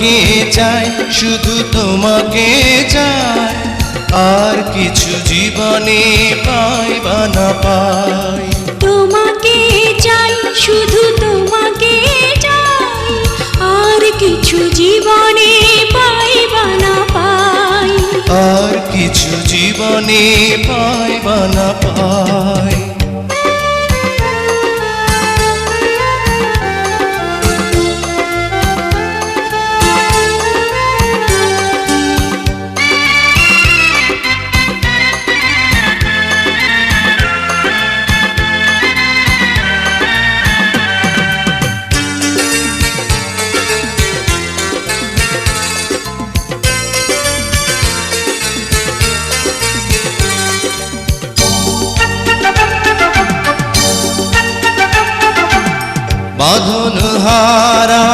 তোমাকে চাই, শুধু তোমাকে চাই, আর কিছু জীবনে পাই বা না পাই। তোমাকে চাই, শুধু তোমাকে চাই, আর কিছু জীবনে পাই বা না পাই। আর কিছু জীবনে পাই বা না পাই। বাঁধন হারা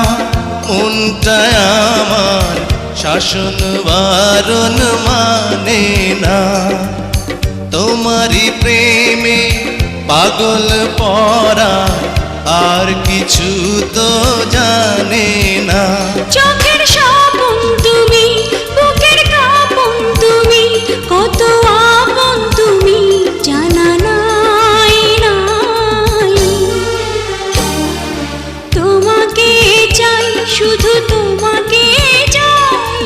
মনটা আমার শাসন বারণ মানে না, তোমারই প্রেমে পাগল পরা আর কিছু তো জানে না। চোখের স্বপন তুমি, বুকের কাঁপন তুমি, কত আপন তুমি জানা নাই নাই। তোমাকে চাই, শুধু তোমাকে চাই,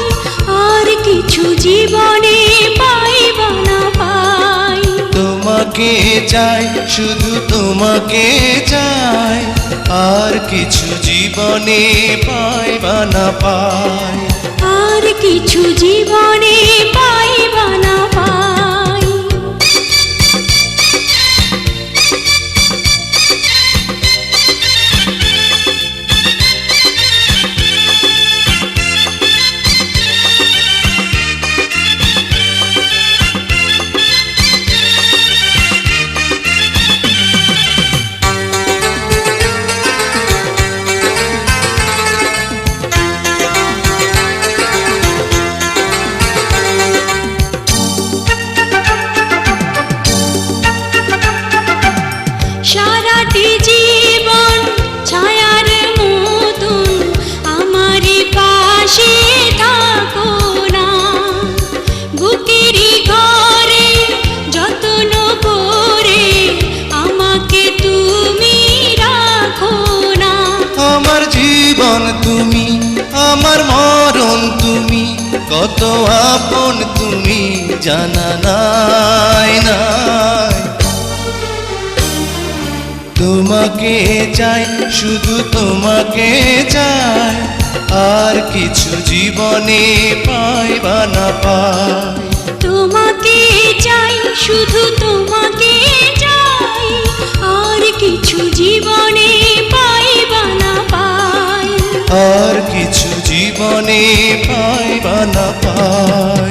আর কিছু জীবনে পাই বা না পাই। তোমাকে চাই, শুধু তোমাকে চাই, আর কিছু জীবনে পাই বা না পাই। আর কিছু জীবনে পাই বা না পাই। সারাটি জীবন ছায়ার মতন আমারই পাশে থাকো না, বুকেরই ঘরে যত্ন করে আমাকে তুমি রাখো না। আমার জীবন তুমি, আমার মরণ তুমি, কত আপন তুমি জানা নাই নাই। তোমাকে চাই, শুধু তোমাকে চাই, আর কিছু জীবনে পাই বা না পাই। তোমাকে চাই, শুধু তোমাকে চাই, আর কিছু জীবনে পাই বা না পাই। আর কিছু জীবনে পাই বা না পাই।